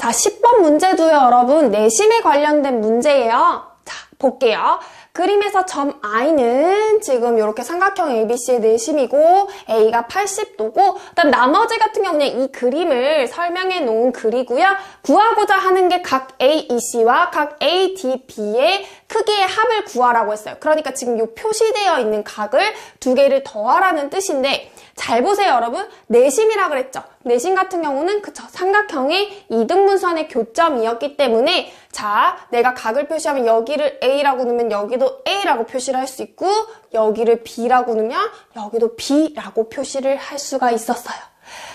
자, 10번 문제도요, 여러분. 내심에 관련된 문제예요. 자, 볼게요. 그림에서 점 I는 지금 이렇게 삼각형 ABC의 내심이고 A가 80도고 그다음 나머지 같은 경우는 이 그림을 설명해 놓은 글이고요. 구하고자 하는 게 각 AEC와 각 ADB의 크기의 합을 구하라고 했어요. 그러니까 지금 이 표시되어 있는 각을 두 개를 더하라는 뜻인데 잘 보세요, 여러분. 내심이라 그랬죠. 내심 같은 경우는 그쵸, 삼각형의 이등분선의 교점이었기 때문에 자, 내가 각을 표시하면 여기를 A라고 넣으면 여기도 A라고 표시를 할 수 있고 여기를 B라고 넣으면 여기도 B라고 표시를 할 수가 있었어요.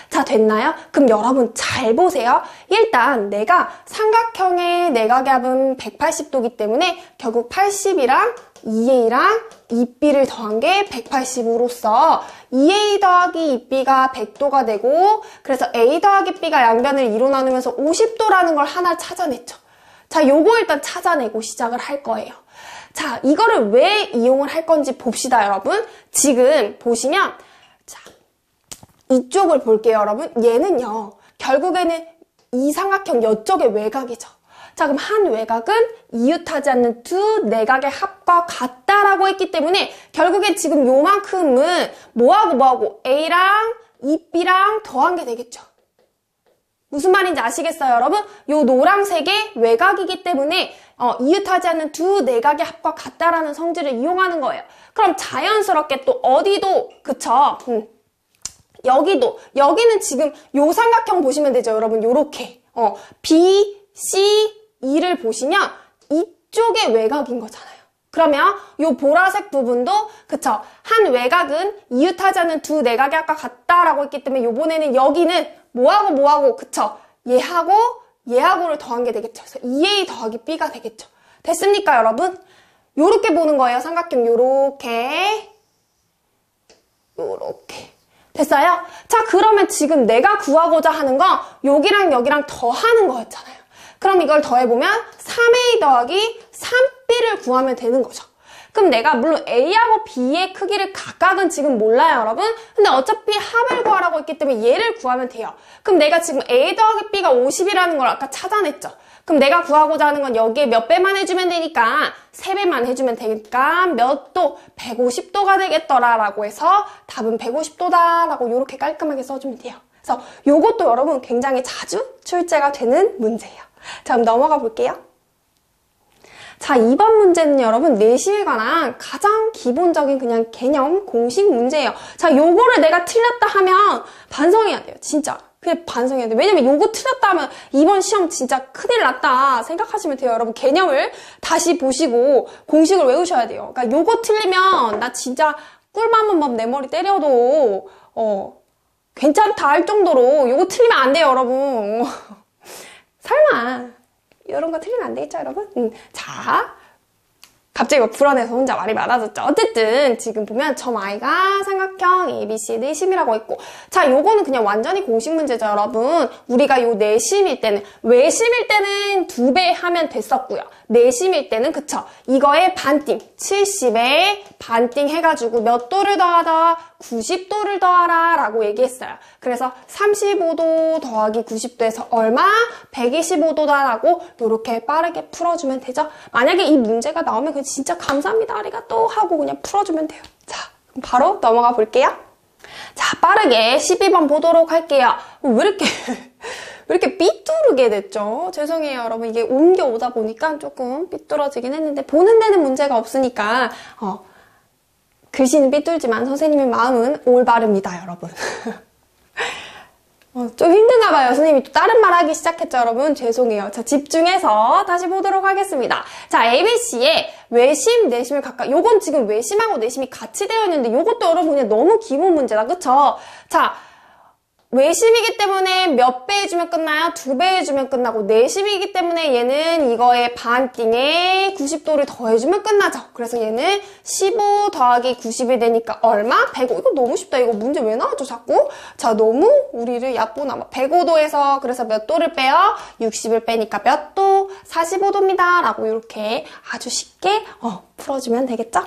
자, 됐나요? 그럼 여러분 잘 보세요. 일단 내가 삼각형의 내각압은 180도이기 때문에 결국 80이랑 2A랑 2B를 더한 게 180으로써 2A 더하기 2B가 100도가 되고 그래서 A 더하기 B가 양변을 2로 나누면서 50도라는 걸 하나 찾아냈죠. 자, 요거 일단 찾아내고 시작을 할 거예요. 자, 이거를 왜 이용을 할 건지 봅시다, 여러분. 지금 보시면 자, 이쪽을 볼게요, 여러분. 얘는요, 결국에는 이 삼각형 이쪽의 외곽이죠. 자, 그럼 한 외곽은 이웃하지 않는 두 내각의 합과 같다라고 했기 때문에 결국에 지금 요만큼은 뭐하고 A랑 2B랑 더한 게 되겠죠. 무슨 말인지 아시겠어요, 여러분? 요 노란색의 외곽이기 때문에 이웃하지 않는 두 내각의 합과 같다라는 성질을 이용하는 거예요. 그럼 자연스럽게 또 어디도 그쵸? 여기는 지금 요 삼각형 보시면 되죠, 여러분. 요렇게 B, C, E를 보시면 이쪽의 외곽인 거잖아요. 그러면 요 보라색 부분도 그쵸? 한 외곽은 이웃하지 않는 두 내각의 합과 같다라고 했기 때문에 요번에는 여기는 뭐하고 그쵸? 얘하고를 더한 게 되겠죠. 그래서 2A 더하기 B가 되겠죠. 됐습니까, 여러분? 요렇게 보는 거예요. 삼각형 요렇게 됐어요? 자, 그러면 지금 내가 구하고자 하는 건 여기랑 여기랑 더하는 거였잖아요. 그럼 이걸 더해보면 3A 더하기 3B를 구하면 되는 거죠. 그럼 내가 물론 A하고 B의 크기를 각각은 지금 몰라요, 여러분. 근데 어차피 합을 구하라고 했기 때문에 얘를 구하면 돼요. 그럼 내가 지금 A 더하기 B가 50이라는 걸 아까 찾아냈죠. 그럼 내가 구하고자 하는 건 여기에 몇 배만 해주면 되니까 3배만 해주면 되니까 몇 도? 150도가 되겠더라라고 해서 답은 150도다라고 이렇게 깔끔하게 써주면 돼요. 그래서 요것도 여러분 굉장히 자주 출제가 되는 문제예요. 자, 그럼 넘어가 볼게요. 자, 2번 문제는 여러분 내심에 관한 가장 기본적인 그냥 개념 공식 문제예요. 자, 요거를 내가 틀렸다 하면 반성해야 돼요. 진짜. 그냥 반성해야 돼요. 왜냐면 요거 틀렸다 하면 이번 시험 진짜 큰일 났다 생각하시면 돼요. 여러분 개념을 다시 보시고 공식을 외우셔야 돼요. 그러니까 요거 틀리면 나 진짜 꿀밤 한 번 내 머리 때려도 괜찮다 할 정도로 요거 틀리면 안 돼요, 여러분. 설마 이런 거 틀리면 안 되겠죠, 여러분? 자, 갑자기 막 불안해서 혼자 말이 많아졌죠. 어쨌든 지금 보면 점 I가 삼각형 ABC 내심이라고 했고 자, 요거는 그냥 완전히 공식 문제죠, 여러분. 우리가 요 내심일 때는 외심일 때는 2배 하면 됐었고요. 내심일 때는 그쵸, 이거에 반띵 70에 반띵 해가지고 몇 도를 더하다 90도를 더하라 라고 얘기했어요. 그래서 35도 더하기 90도에서 얼마? 125도다 라고 이렇게 빠르게 풀어주면 되죠. 만약에 이 문제가 나오면 그냥 진짜 감사합니다 아리가또 하고 그냥 풀어주면 돼요. 자, 그럼 바로 넘어가 볼게요. 자, 빠르게 12번 보도록 할게요. 왜 이렇게 삐뚤게 됐죠? 죄송해요, 여러분. 이게 옮겨오다 보니까 조금 삐뚤어지긴 했는데 보는 데는 문제가 없으니까 글씨는 삐뚤지만 선생님의 마음은 올바릅니다, 여러분. 좀 힘든가 봐요. 선생님이 또 다른 말 하기 시작했죠, 여러분. 죄송해요. 자, 집중해서 다시 보도록 하겠습니다. 자, ABC에 외심, 내심을 각각, 요건 지금 외심하고 내심이 같이 되어 있는데 요것도 여러분 그냥 너무 기본 문제다, 그쵸? 자, 외심이기 때문에 몇 배 해주면 끝나요? 2배 해주면 끝나고 내심이기 때문에 얘는 이거에 반띵에 90도를 더해주면 끝나죠. 그래서 얘는 15 더하기 90이 되니까 얼마? 105. 이거 너무 쉽다. 이거 문제 왜 나왔죠, 자꾸? 자, 너무 우리를 얕보나. 105도에서 그래서 몇 도를 빼요? 60을 빼니까 몇 도? 45도입니다. 라고 이렇게 아주 쉽게 풀어주면 되겠죠?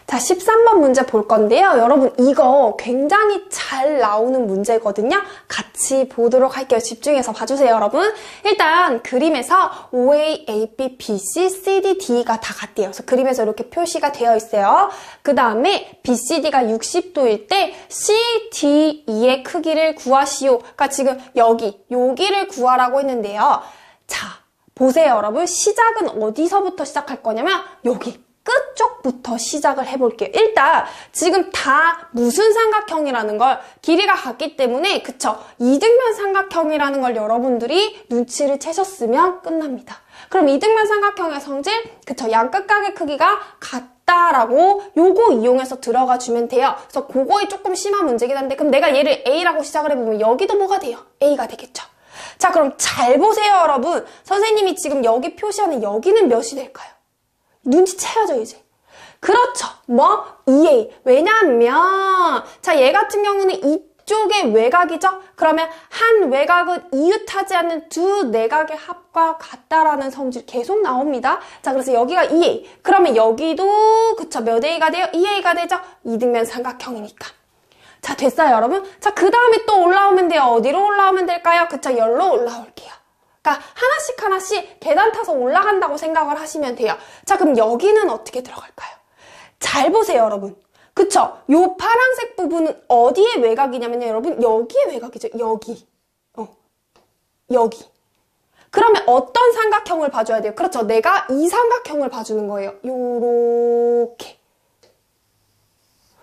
자, 13번 문제 볼 건데요. 여러분 이거 굉장히 잘 나오는 문제거든요. 같이 보도록 할게요. 집중해서 봐주세요, 여러분. 일단 그림에서 OA, AB, BC, CD, D가 다 같대요. 그래서 그림에서 이렇게 표시가 되어 있어요. 그 다음에 BCD가 60도일 때 CDE의 크기를 구하시오. 그러니까 지금 여기를 구하라고 했는데요. 자, 보세요, 여러분. 시작은 어디서부터 시작할 거냐면 여기. 끝쪽부터 시작을 해볼게요. 일단 지금 다 무슨 삼각형이라는 걸 길이가 같기 때문에 그쵸? 이등변 삼각형이라는 걸 여러분들이 눈치를 채셨으면 끝납니다. 그럼 이등변 삼각형의 성질 그쵸? 양끝각의 크기가 같다라고 요거 이용해서 들어가 주면 돼요. 그래서 그거에 조금 심한 문제긴 한데 그럼 내가 얘를 A라고 시작을 해보면 여기도 뭐가 돼요? A가 되겠죠. 자, 그럼 잘 보세요, 여러분. 선생님이 지금 여기 표시하는 여기는 몇이 될까요? 눈치채야죠, 이제. 그렇죠. 뭐? 2A. 왜냐하면 자, 얘 같은 경우는 이쪽의 외곽이죠? 그러면 한 외곽은 이웃하지 않는 두 내각의 합과 같다라는 성질 계속 나옵니다. 자, 그래서 여기가 2A. 그러면 여기도 그쵸, 몇 A가 돼요? 2A가 되죠? 이등변 삼각형이니까. 자, 됐어요, 여러분? 자, 그 다음에 또 올라오면 돼요. 어디로 올라오면 될까요? 그쵸, 열로 올라올게요. 그러니까 하나씩 계단 타서 올라간다고 생각을 하시면 돼요. 자, 그럼 여기는 어떻게 들어갈까요? 잘 보세요, 여러분. 그쵸? 요 파란색 부분은 어디의 외곽이냐면요, 여러분. 여기의 외곽이죠. 여기. 여기. 그러면 어떤 삼각형을 봐줘야 돼요? 그렇죠. 내가 이 삼각형을 봐주는 거예요. 요렇게.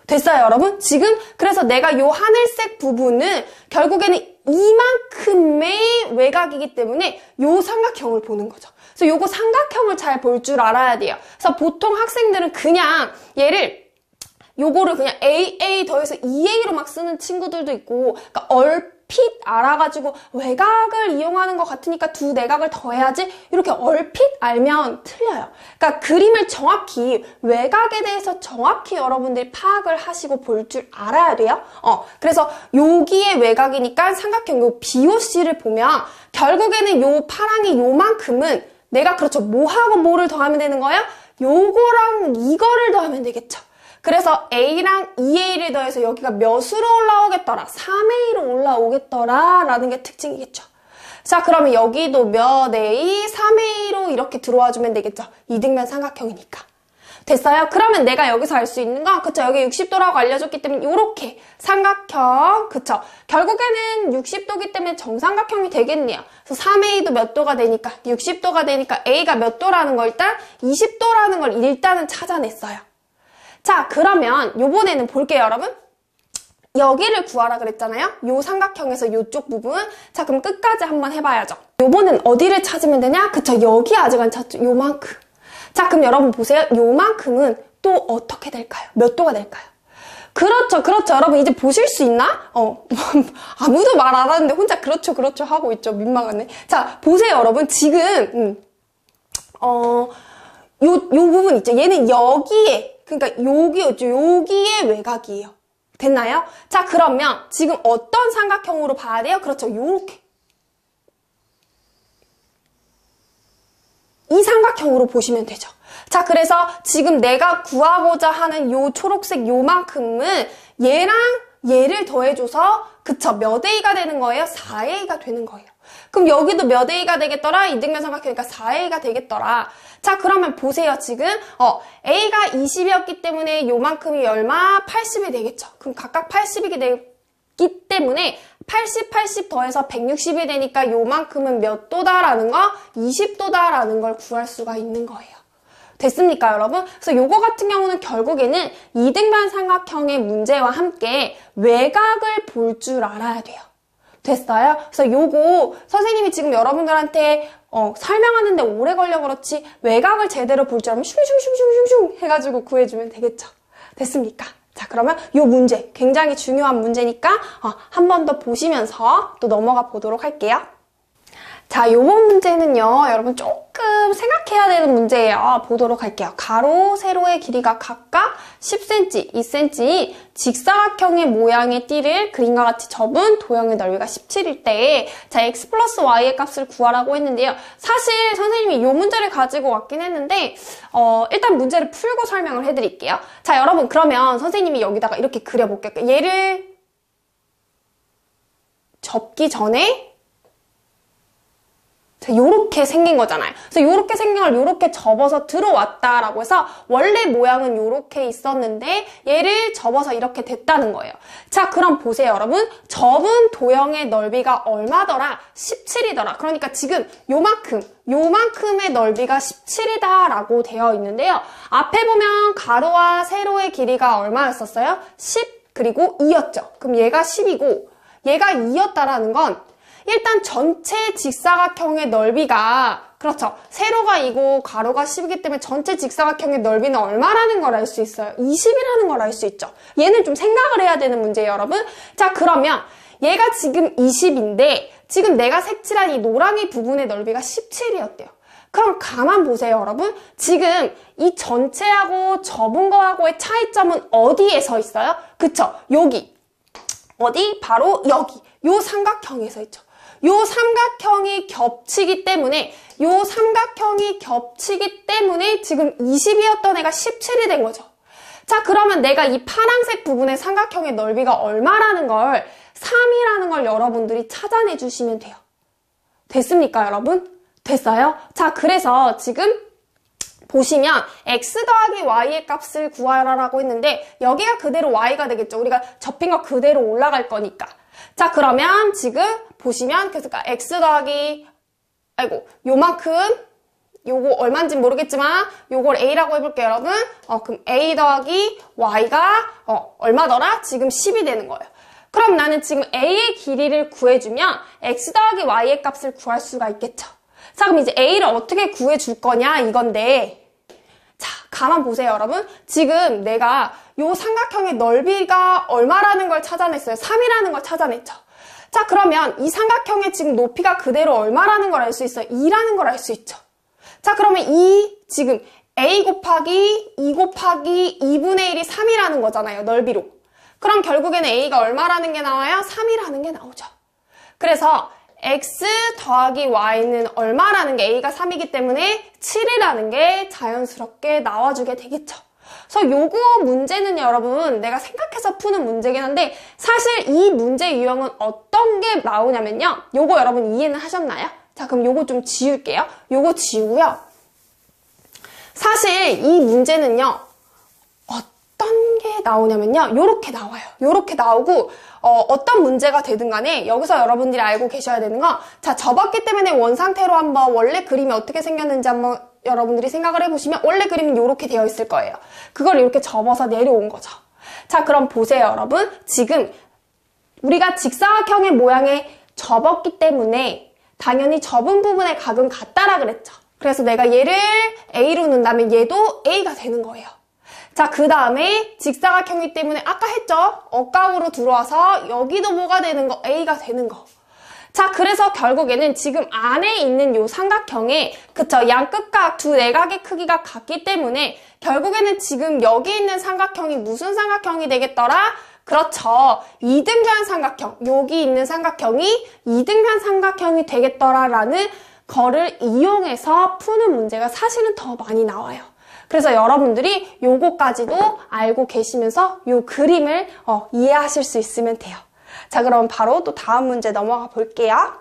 됐어요, 여러분? 지금 그래서 내가 요 하늘색 부분은 결국에는 이만큼의 외곽이기 때문에 요 삼각형을 보는 거죠. 그래서 요거 삼각형을 잘 볼 줄 알아야 돼요. 그래서 보통 학생들은 그냥 요거를 그냥 AA 더해서 2A로 막 쓰는 친구들도 있고, 그러니까 얼핏 알아가지고 외곽을 이용하는 것 같으니까 두 내각을 더해야지 이렇게 얼핏 알면 틀려요. 그러니까 그림을 정확히 외곽에 대해서 정확히 여러분들이 파악을 하시고 볼 줄 알아야 돼요. 그래서 여기에 외곽이니까 삼각형 요 BOC를 보면 결국에는 요 파랑이 요만큼은 내가 그렇죠. 뭐하고 뭐를 더하면 되는 거예요? 요거랑 이거를 더하면 되겠죠. 그래서 A랑 2A를 더해서 여기가 몇으로 올라오겠더라? 3A로 올라오겠더라? 라는 게 특징이겠죠. 자, 그러면 여기도 몇 A? 3A로 이렇게 들어와주면 되겠죠. 이등변 삼각형이니까. 됐어요? 그러면 내가 여기서 알 수 있는 건, 그쵸? 여기 60도라고 알려줬기 때문에 이렇게 삼각형, 그쵸? 결국에는 60도기 때문에 정삼각형이 되겠네요. 그래서 3A도 몇 도가 되니까, 60도가 되니까 A가 몇 도라는 걸 일단 20도라는 걸 일단은 찾아냈어요. 자, 그러면 요번에는 볼게요, 여러분. 여기를 구하라 그랬잖아요. 요 삼각형에서 요쪽 부분. 자, 그럼 끝까지 한번 해봐야죠. 요번엔 어디를 찾으면 되냐? 그쵸, 여기 아직 안 찾죠. 요만큼. 자, 그럼 여러분 보세요. 요만큼은 또 어떻게 될까요? 몇 도가 될까요? 그렇죠. 여러분 이제 보실 수 있나? 아무도 말 안 하는데 혼자 그렇죠 하고 있죠. 민망하네. 자, 보세요, 여러분. 지금 요 부분 있죠. 얘는 여기에, 그러니까 여기에 외곽이에요. 됐나요? 자, 그러면 지금 어떤 삼각형으로 봐야 돼요? 그렇죠. 요렇게. 이 삼각형으로 보시면 되죠. 자, 그래서 지금 내가 구하고자 하는 요 초록색 요만큼은 얘랑 얘를 더해줘서 그쵸, 몇 A가 되는 거예요? 4A가 되는 거예요. 그럼 여기도 몇 A가 되겠더라? 이등변 삼각형이니까 4A가 되겠더라. 자, 그러면 보세요, 지금. A가 20이었기 때문에 요만큼이 얼마? 80이 되겠죠. 그럼 각각 80이게 되기 때문에 80 더해서 160이 되니까 요만큼은 몇 도다라는 거? 20도다라는 걸 구할 수가 있는 거예요. 됐습니까, 여러분? 그래서 요거 같은 경우는 결국에는 이등변 삼각형의 문제와 함께 외곽을 볼 줄 알아야 돼요. 됐어요? 그래서 요거 선생님이 지금 여러분들한테 설명하는데 오래 걸려 그렇지 외곽을 제대로 볼 줄 알면 슝슝슝슝슝 해가지고 구해주면 되겠죠. 됐습니까? 자, 그러면 요 문제 굉장히 중요한 문제니까 한 번 더 보시면서 또 넘어가 보도록 할게요. 자, 요번 문제는요, 여러분 조금 생각해야 되는 문제예요. 보도록 할게요. 가로, 세로의 길이가 각각 10cm, 2cm인 직사각형의 모양의 띠를 그림과 같이 접은 도형의 넓이가 17일 때, 자, x 플러스 y의 값을 구하라고 했는데요. 사실 선생님이 요 문제를 가지고 왔긴 했는데, 일단 문제를 풀고 설명을 해드릴게요. 자, 여러분, 그러면 선생님이 여기다가 이렇게 그려볼게요. 얘를 접기 전에, 자, 요렇게 생긴 거잖아요. 그래서 요렇게 생긴 걸 요렇게 접어서 들어왔다라고 해서 원래 모양은 요렇게 있었는데 얘를 접어서 이렇게 됐다는 거예요. 자, 그럼 보세요, 여러분. 접은 도형의 넓이가 얼마더라? 17이더라. 그러니까 지금 요만큼의 넓이가 17이다라고 되어 있는데요. 앞에 보면 가로와 세로의 길이가 얼마였었어요? 10 그리고 2였죠. 그럼 얘가 10이고 얘가 2였다라는 건 일단 전체 직사각형의 넓이가, 그렇죠, 세로가 2고 가로가 10이기 때문에 전체 직사각형의 넓이는 얼마라는 걸 알 수 있어요. 20이라는 걸 알 수 있죠. 얘는 좀 생각을 해야 되는 문제예요, 여러분. 자, 그러면 얘가 지금 20인데 지금 내가 색칠한 이 노랑이 부분의 넓이가 17이었대요. 그럼 가만 보세요, 여러분. 지금 이 전체하고 접은 거하고의 차이점은 어디에 서 있어요? 그쵸? 여기. 어디? 바로 여기. 요 삼각형에 서 있죠. 요 삼각형이 겹치기 때문에 지금 20이었던 애가 17이 된 거죠. 자, 그러면 내가 이 파란색 부분의 삼각형의 넓이가 얼마라는 걸, 3이라는 걸 여러분들이 찾아내 주시면 돼요. 됐습니까, 여러분? 됐어요? 자, 그래서 지금 보시면 x 더하기 y의 값을 구하라고 했는데 여기가 그대로 y가 되겠죠. 우리가 접힌 거 그대로 올라갈 거니까. 자, 그러면 지금 보시면 그러니까 x 더하기 요만큼, 요거 얼마인지 모르겠지만 요걸 a라고 해볼게요, 여러분. 그럼 a 더하기 y가 얼마더라? 지금 10이 되는 거예요. 그럼 나는 지금 a의 길이를 구해주면 x 더하기 y의 값을 구할 수가 있겠죠. 자, 그럼 이제 a를 어떻게 구해줄 거냐 이건데, 자, 가만 보세요, 여러분. 지금 내가 요 삼각형의 넓이가 얼마라는 걸 찾아냈어요. 3이라는 걸 찾아냈죠. 자, 그러면 이 삼각형의 지금 높이가 그대로 얼마라는 걸 알 수 있어요. 2라는 걸 알 수 있죠. 자, 그러면 지금 a 곱하기 2 곱하기 2분의 1이 3이라는 거잖아요. 넓이로. 그럼 결국에는 a가 얼마라는 게 나와요? 3이라는 게 나오죠. 그래서 x 더하기 y는 얼마라는 게 a가 3이기 때문에 7이라는 게 자연스럽게 나와주게 되겠죠. 그래서 요거 문제는 여러분 내가 생각해서 푸는 문제긴 한데 사실 이 문제 유형은 어떤 게 나오냐면요. 요거 여러분 이해는 하셨나요? 자, 그럼 요거 좀 지울게요. 요거 지우고요. 사실 이 문제는요. 어떤 게 나오냐면요. 요렇게 나와요. 요렇게 나오고 어떤 문제가 되든 간에 여기서 여러분들이 알고 계셔야 되는 건, 자, 접었기 때문에 원상태로 한번 원래 그림이 어떻게 생겼는지 한번 여러분들이 생각을 해보시면 원래 그림은 이렇게 되어 있을 거예요. 그걸 이렇게 접어서 내려온 거죠. 자, 그럼 보세요, 여러분. 지금 우리가 직사각형의 모양에 접었기 때문에 당연히 접은 부분의 각은 같다라 그랬죠. 그래서 내가 얘를 A로 넣는다면 얘도 A가 되는 거예요. 자, 그 다음에 직사각형이기 때문에 아까 했죠? 억각으로 들어와서 여기도 뭐가 되는 거? A가 되는 거. 자, 그래서 결국에는 지금 안에 있는 요 삼각형에, 그쵸, 양끝각 두 내각의 크기가 같기 때문에 결국에는 지금 여기 있는 삼각형이 무슨 삼각형이 되겠더라? 그렇죠. 이등변 삼각형, 여기 있는 삼각형이 이등변 삼각형이 되겠더라라는 거를 이용해서 푸는 문제가 사실은 더 많이 나와요. 그래서 여러분들이 요거까지도 알고 계시면서 요 그림을 이해하실 수 있으면 돼요. 자, 그럼 바로 또 다음 문제 넘어가 볼게요.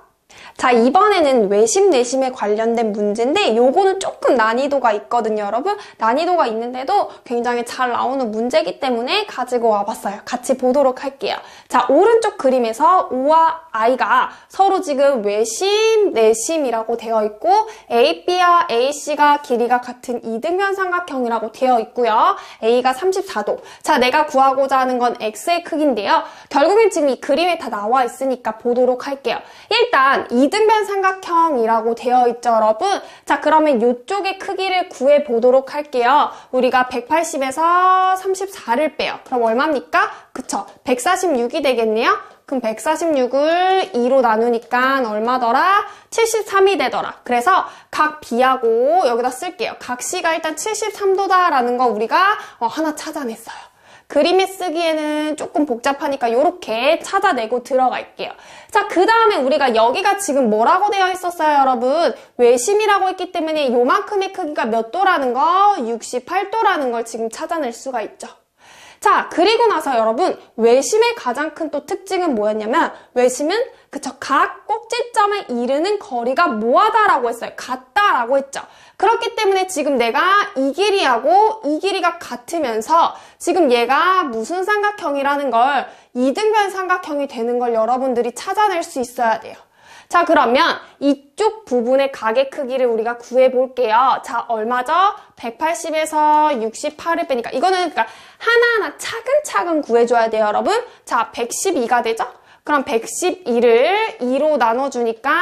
자, 이번에는 외심, 내심에 관련된 문제인데 요거는 조금 난이도가 있거든요, 여러분. 난이도가 있는데도 굉장히 잘 나오는 문제이기 때문에 가지고 와봤어요. 같이 보도록 할게요. 자, 오른쪽 그림에서 O와 I가 서로 지금 외심, 내심이라고 되어 있고 AB와 AC가 길이가 같은 이등변 삼각형이라고 되어 있고요. A가 34도. 자, 내가 구하고자 하는 건 X의 크기인데요. 결국엔 지금 이 그림에 다 나와 있으니까 보도록 할게요. 일단 일단 이등변 삼각형이라고 되어 있죠, 여러분? 자, 그러면 이쪽의 크기를 구해 보도록 할게요. 우리가 180에서 34를 빼요. 그럼 얼마입니까? 그쵸? 146이 되겠네요? 그럼 146을 2로 나누니까 얼마더라? 73이 되더라. 그래서 각 B하고 여기다 쓸게요. 각 C가 일단 73도다라는 거 우리가 하나 찾아냈어요. 그림에 쓰기에는 조금 복잡하니까 이렇게 찾아내고 들어갈게요. 자, 그 다음에 우리가 여기가 지금 뭐라고 되어 있었어요, 여러분? 외심이라고 했기 때문에 요만큼의 크기가 몇 도라는 거? 68도라는 걸 지금 찾아낼 수가 있죠. 자, 그리고 나서 여러분, 외심의 가장 큰 또 특징은 뭐였냐면, 외심은 그쵸, 각 꼭지점에 이르는 거리가 뭐하다라고 했어요. 같다라고 했죠. 그렇기 때문에 지금 내가 이 길이하고 이 길이가 같으면서 지금 얘가 무슨 삼각형이라는 걸 이등변 삼각형이 되는 걸 여러분들이 찾아낼 수 있어야 돼요. 자, 그러면 이쪽 부분의 각의 크기를 우리가 구해볼게요. 자, 얼마죠? 180에서 68을 빼니까 이거는 그러니까 하나하나 차근차근 구해줘야 돼요, 여러분. 자, 112가 되죠? 그럼 112를 2로 나눠주니까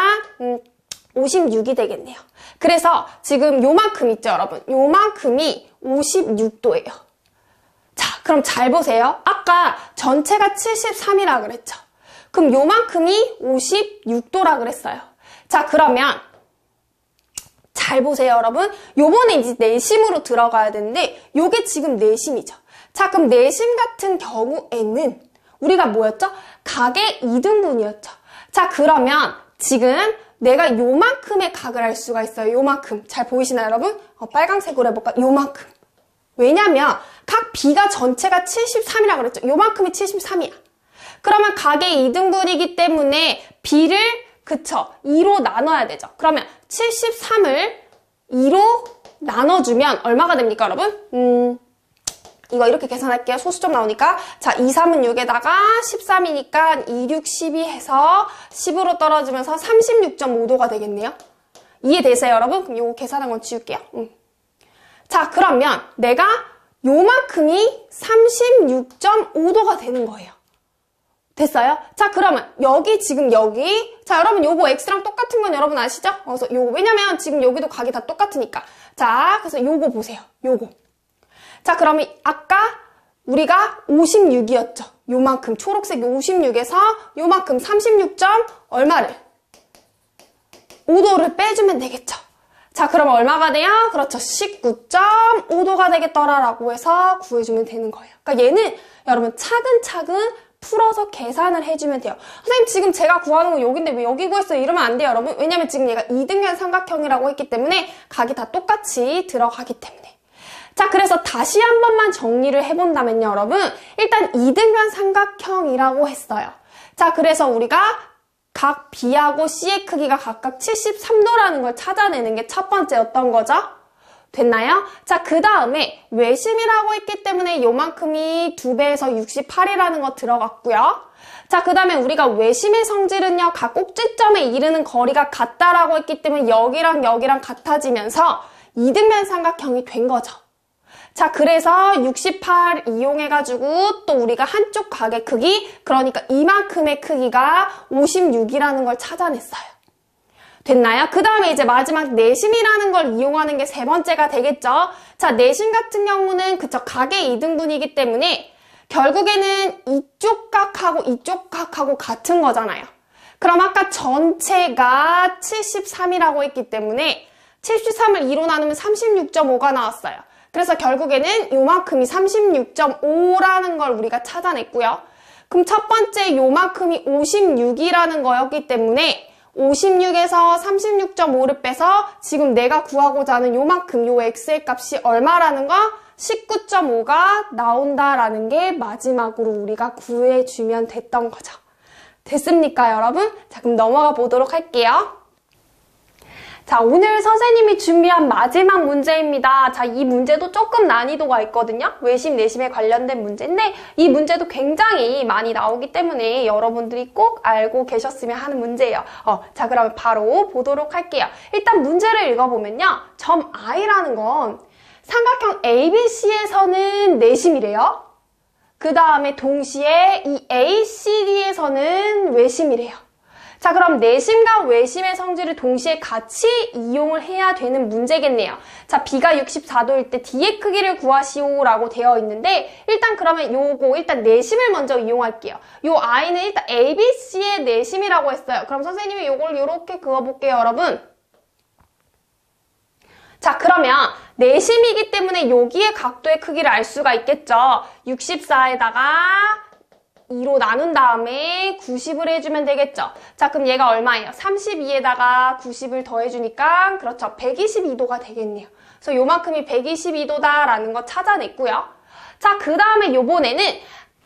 56이 되겠네요. 그래서 지금 요만큼 있죠, 여러분? 요만큼이 56도예요. 자, 그럼 잘 보세요. 아까 전체가 73이라 그랬죠? 그럼 요만큼이 56도라 그랬어요. 자, 그러면 잘 보세요, 여러분. 요번에 이제 내심으로 들어가야 되는데 요게 지금 내심이죠. 자, 그럼 내심 같은 경우에는 우리가 뭐였죠? 각의 2등분이었죠. 자, 그러면 지금 내가 요만큼의 각을 할 수가 있어요. 요만큼. 잘 보이시나요, 여러분? 빨강색으로 해볼까? 요만큼. 왜냐면 각 B가 전체가 73이라 그랬죠. 요만큼이 73이야. 그러면 각의 2등분이기 때문에 B를 그쵸 2로 나눠야 되죠. 그러면 73을 2로 나눠주면 얼마가 됩니까, 여러분? 이거 이렇게 계산할게요. 소수점 나오니까. 자, 2, 3은 6에다가 13이니까 2, 6, 12 해서 10으로 떨어지면서 36.5도가 되겠네요. 이해되세요, 여러분? 그럼 이거 계산한 건 지울게요. 자, 그러면 내가 요만큼이 36.5도가 되는 거예요. 됐어요? 자, 그러면 여기 지금 여기 자, 여러분 요거 X랑 똑같은 건 여러분 아시죠? 그래서 요거 왜냐면 지금 여기도 각이 다 똑같으니까. 자, 그래서 요거 보세요. 요거. 자, 그러면 아까 우리가 56이었죠. 요만큼 초록색이 56에서 요만큼 36. 얼마를? 5도를 빼주면 되겠죠. 자, 그러면 얼마가 돼요? 그렇죠. 19.5도가 되겠더라라고 해서 구해주면 되는 거예요. 그러니까 얘는 여러분 차근차근 풀어서 계산을 해주면 돼요. 선생님 지금 제가 구하는 건 여기인데 왜 여기 구했어요? 이러면 안 돼요, 여러분. 왜냐면 지금 얘가 이등변 삼각형이라고 했기 때문에 각이 다 똑같이 들어가기 때문에. 자, 그래서 다시 한 번만 정리를 해본다면요, 여러분. 일단 이등변 삼각형이라고 했어요. 자, 그래서 우리가 각 B하고 C의 크기가 각각 73도라는 걸 찾아내는 게 첫 번째였던 거죠. 됐나요? 자, 그 다음에 외심이라고 했기 때문에 요만큼이 2배에서 68이라는 거 들어갔고요. 자, 그 다음에 우리가 외심의 성질은요, 각 꼭지점에 이르는 거리가 같다라고 했기 때문에 여기랑 여기랑 같아지면서 이등변 삼각형이 된 거죠. 자, 그래서 68 이용해가지고 또 우리가 한쪽 각의 크기, 그러니까 이만큼의 크기가 56이라는 걸 찾아냈어요. 됐나요? 그 다음에 이제 마지막 내심이라는 걸 이용하는 게 세 번째가 되겠죠. 자, 내심 같은 경우는 그쵸, 각의 2등분이기 때문에 결국에는 이쪽 각하고 이쪽 각하고 같은 거잖아요. 그럼 아까 전체가 73이라고 했기 때문에 73을 2로 나누면 36.5가 나왔어요. 그래서 결국에는 요만큼이 36.5라는 걸 우리가 찾아냈고요. 그럼 첫 번째 요만큼이 56이라는 거였기 때문에 56에서 36.5를 빼서 지금 내가 구하고자 하는 요만큼 요 x의 값이 얼마라는 거? 19.5가 나온다라는 게 마지막으로 우리가 구해주면 됐던 거죠. 됐습니까, 여러분? 자, 그럼 넘어가 보도록 할게요. 자, 오늘 선생님이 준비한 마지막 문제입니다. 자, 이 문제도 조금 난이도가 있거든요. 외심, 내심에 관련된 문제인데 이 문제도 굉장히 많이 나오기 때문에 여러분들이 꼭 알고 계셨으면 하는 문제예요. 자, 그러면 바로 보도록 할게요. 일단 문제를 읽어보면요. 점 I라는 건 삼각형 ABC에서는 내심이래요. 그 다음에 동시에 이 ACD에서는 외심이래요. 자, 그럼 내심과 외심의 성질을 동시에 같이 이용을 해야 되는 문제겠네요. 자, B가 64도일 때 D의 크기를 구하시오라고 되어 있는데 일단 그러면 일단 내심을 먼저 이용할게요. 요 I는 일단 ABC의 내심이라고 했어요. 그럼 선생님이 요걸 이렇게 그어볼게요, 여러분. 자, 그러면 내심이기 때문에 여기의 각도의 크기를 알 수가 있겠죠. 64에다가 2로 나눈 다음에 90을 해주면 되겠죠. 자, 그럼 얘가 얼마예요? 32에다가 90을 더해주니까 그렇죠. 122도가 되겠네요. 그래서 요만큼이 122도다라는 거 찾아냈고요. 자, 그 다음에 요번에는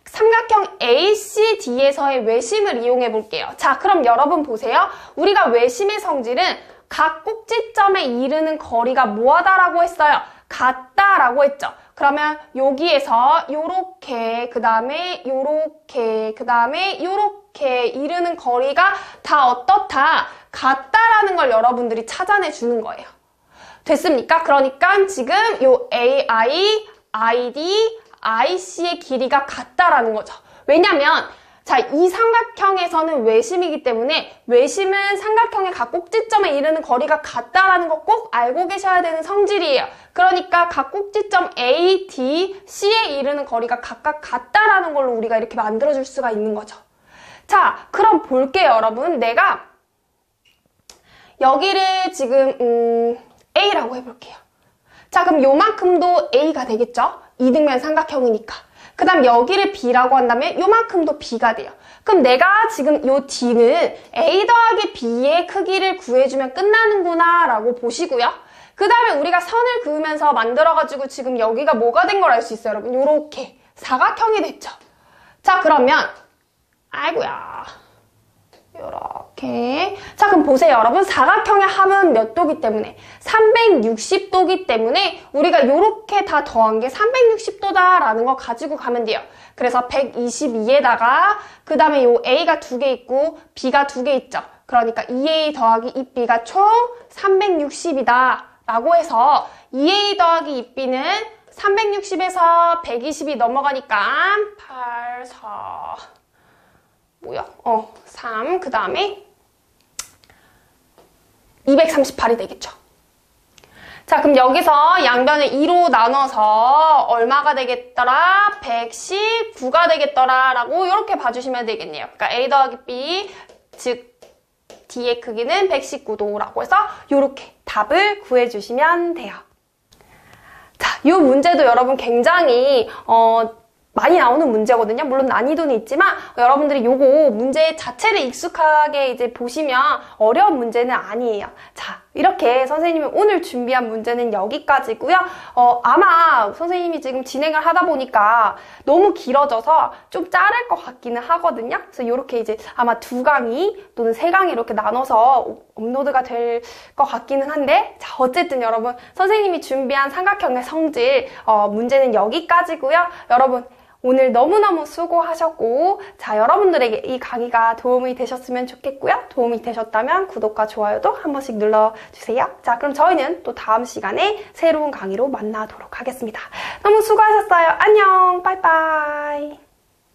삼각형 ACD에서의 외심을 이용해 볼게요. 자, 그럼 여러분 보세요. 우리가 외심의 성질은 각 꼭지점에 이르는 거리가 뭐하다라고 했어요? 같다라고 했죠. 그러면 여기에서 요렇게, 그 다음에 요렇게, 그 다음에 요렇게 이르는 거리가 다 어떻다? 같다라는 걸 여러분들이 찾아내 주는 거예요. 됐습니까? 그러니까 지금 요 AI, ID, IC의 길이가 같다라는 거죠. 왜냐면 자, 이 삼각형에서는 외심이기 때문에 외심은 삼각형의 각 꼭지점에 이르는 거리가 같다라는 거 꼭 알고 계셔야 되는 성질이에요. 그러니까 각 꼭지점 A, D, C에 이르는 거리가 각각 같다라는 걸로 우리가 이렇게 만들어줄 수가 있는 거죠. 자, 그럼 볼게요, 여러분. 내가 여기를 지금 A라고 해볼게요. 자, 그럼 요만큼도 A가 되겠죠? 이등변 삼각형이니까. 그 다음 여기를 B라고 한다면 요만큼도 B가 돼요. 그럼 내가 지금 요 D는 A 더하기 B의 크기를 구해주면 끝나는구나 라고 보시고요. 그 다음에 우리가 선을 그으면서 만들어가지고 지금 여기가 뭐가 된 걸 알 수 있어요, 여러분. 요렇게 사각형이 됐죠. 자, 그러면 아이고야. 요렇게. 자, 그럼 보세요, 여러분. 사각형의 합은 몇 도기 때문에? 360도기 때문에 우리가 요렇게 다 더한 게 360도다라는 거 가지고 가면 돼요. 그래서 122에다가 그 다음에 요 A가 2개 있고 B가 2개 있죠. 그러니까 2A 더하기 2B가 총 360이다 라고 해서 2A 더하기 2B는 360에서 120이 넘어가니까 8, 4... 뭐야? 3, 그 다음에 238이 되겠죠. 자, 그럼 여기서 양변을 2로 나눠서 얼마가 되겠더라? 119가 되겠더라 라고 이렇게 봐주시면 되겠네요. 그러니까 A 더하기 B, 즉 D의 크기는 119도라고 해서 이렇게 답을 구해주시면 돼요. 자, 이 문제도 여러분 굉장히 많이 나오는 문제거든요. 물론 난이도는 있지만 여러분들이 요거 문제 자체를 익숙하게 이제 보시면 어려운 문제는 아니에요. 자, 이렇게 선생님이 오늘 준비한 문제는 여기까지고요. 아마 선생님이 지금 진행을 하다 보니까 너무 길어져서 좀 자를 것 같기는 하거든요. 그래서 이렇게 이제 아마 2강의 또는 3강의 이렇게 나눠서 업로드가 될 것 같기는 한데, 자, 어쨌든 여러분 선생님이 준비한 삼각형의 성질 문제는 여기까지고요. 여러분 오늘 너무너무 수고하셨고, 자, 여러분들에게 이 강의가 도움이 되셨으면 좋겠고요. 도움이 되셨다면 구독과 좋아요도 한 번씩 눌러주세요. 자, 그럼 저희는 또 다음 시간에 새로운 강의로 만나도록 하겠습니다. 너무 수고하셨어요. 안녕, 빠이빠이.